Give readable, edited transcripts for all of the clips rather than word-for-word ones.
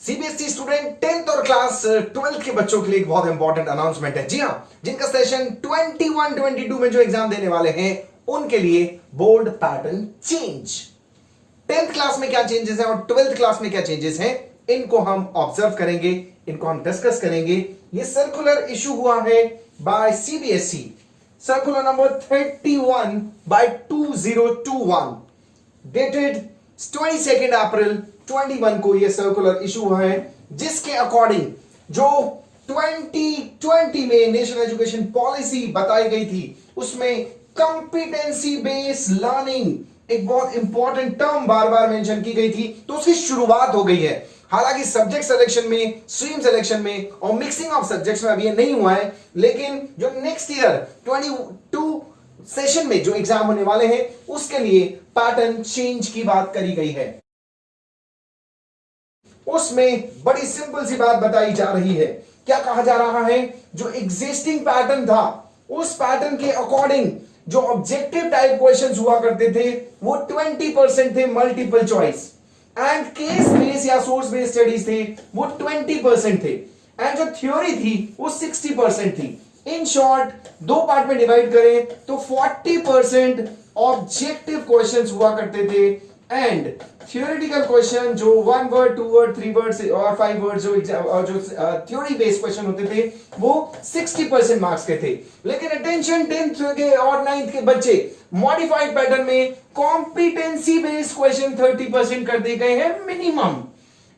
CBSE student 10th और class 12th के बच्चों के लिए एक बहुत इंपॉर्टेंट अनाउंसमेंट है। जी हां, जिनका सेशन 21-22 में जो एग्जाम देने वाले हैं उनके लिए board pattern change. 10th class में क्या चेंजेस हैं और 12th क्लास में क्या चेंजेस हैं, इनको हम ऑब्जर्व करेंगे, इनको हम डिस्कस करेंगे। ये सर्कुलर इशू हुआ है by CBSE, circular number 31 by 2021, dated 22 April 21 को ये सर्कुलर इशू हुआ है, जिसके अकॉर्डिंग जो 2020 में नेशनल एजुकेशन पॉलिसी बताई गई थी उसमें कॉम्पिटेंसी बेस्ड लर्निंग एक बहुत इंपॉर्टेंट टर्म बार बार मेंशन की गई थी, तो उसकी शुरुआत हो गई है। हालांकि सब्जेक्ट सिलेक्शन में, स्ट्रीम सिलेक्शन में और मिक्सिंग ऑफ सब्जेक्ट्स में अभी ये नहीं हुआ है, लेकिन जो नेक्स्ट ईयर 22 सेशन में जो एग्जाम होने वाले हैं उसके लिए पैटर्न चेंज की बात करी गई है। उसमें बड़ी सिंपल सी बात बताई जा रही है। क्या कहा जा रहा है, जो एग्जिस्टिंग पैटर्न था उस पैटर्न के अकॉर्डिंग जो ऑब्जेक्टिव टाइप क्वेश्चंस हुआ करते थे वो 20% थे multiple choice, and case based या सोर्स बेस्ड स्टडीज थे वो 20% थे, एंड जो थ्योरी थी वो 60% थी। इन शॉर्ट दो पार्ट में डिवाइड करें तो 40% ऑब्जेक्टिव क्वेश्चंस हुआ करते थे, एंड थियोरेटिकल क्वेश्चन जो 1 वर्ड 2 वर्ड 3 वर्ड और 5 वर्ड जो थ्योरी बेस्ड क्वेश्चन होते थे वो 60% मार्क्स के थे। लेकिन अटेंशन 10th के और 9th के बच्चे मॉडिफाइड पैटर्न में कॉम्पिटेंसी बेस्ड क्वेश्चन 30% कर दिए गए हैं मिनिमम,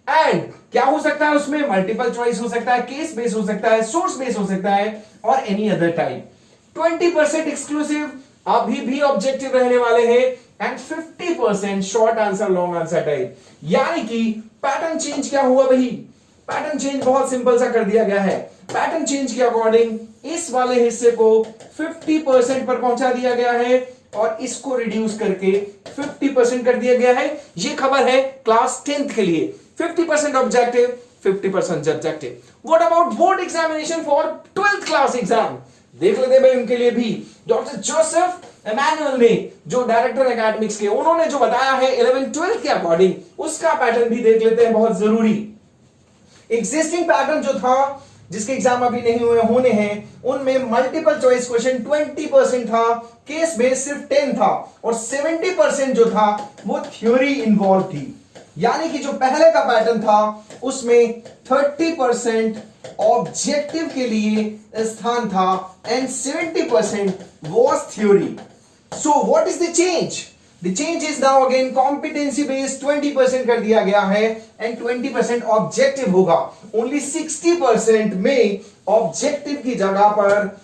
एंड क्या हो सकता है उसमें मल्टीपल चॉइस हो सकता है, केस बेस हो सकता है, सोर्स बेस हो सकता है और एनी अदर टाइप। 20% एक्सक्लूसिव अभी भी ऑब्जेक्टिव रहने वाले हैं, and 50% short answer long answer type. यानी कि पैटर्न चेंज क्या हुआ भाई, पैटर्न चेंज बहुत सिंपल सा कर दिया गया है। पैटर्न चेंज के अकॉर्डिंग इस वाले हिस्से को 50% पर पहुंचा दिया गया है और इसको रिड्यूस करके 50% कर दिया गया है। ये खबर है क्लास 10th के लिए। 50% objective, 50% subjective. What about board examination for 12th class exam, देख लेते भाई उनके लिए भी। डॉक्टर जोसेफ एमैनुअल ने जो डायरेक्टर एकेडमिक्स के, उन्होंने जो बताया है 11-12 के अकॉर्डिंग, उसका पैटर्न भी देख लेते हैं, बहुत जरूरी। एग्जिस्टिंग पैटर्न जो था जिसके एग्जाम अभी नहीं हुए होने हैं उनमें मल्टीपल चॉइस क्वेश्चन 20% था, केस बेस सिर्फ 10 था और 70% जो था वो थ्योरी इन्वॉल्व थी। यानी कि जो पहले का पैटर्न था उसमें 30% ऑब्जेक्टिव के लिए स्थान था and 70% was theory. So what is the change? The change is now again competency based 20% कर दिया गया है एंड 20% ऑब्जेक्टिव होगा। ओनली 60% में ऑब्जेक्टिव की जगह पर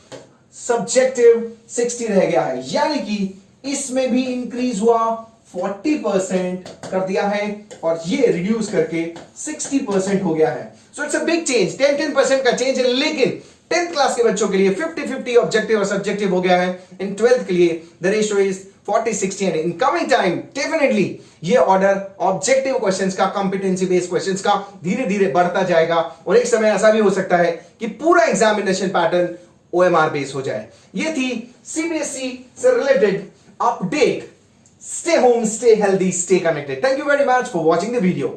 सब्जेक्टिव 60 रह गया है, यानी कि इसमें भी इंक्रीज हुआ, 40% कर दिया है और ये रिड्यूस करके 60% हो गया है। So it's a big change, 10% का चेंज है, लेकिन 10th क्लास के बच्चों के लिए 50-50 ऑब्जेक्टिव और सब्जेक्टिव हो गया है। इन 12th के लिए the ratio is 40-60, and in coming time definitely ये ऑर्डर ऑब्जेक्टिव क्वेश्चंस का, कॉम्पिटेंसी बेस्ड क्वेश्चंस का धीरे धीरे बढ़ता जाएगा और एक समय ऐसा भी हो सकता है कि पूरा एग्जामिनेशन पैटर्न ओएमआर बेस्ड हो जाए। ये थी सीबीएसई से related update. Stay home, stay healthy, stay connected. Thank you very much for watching the video.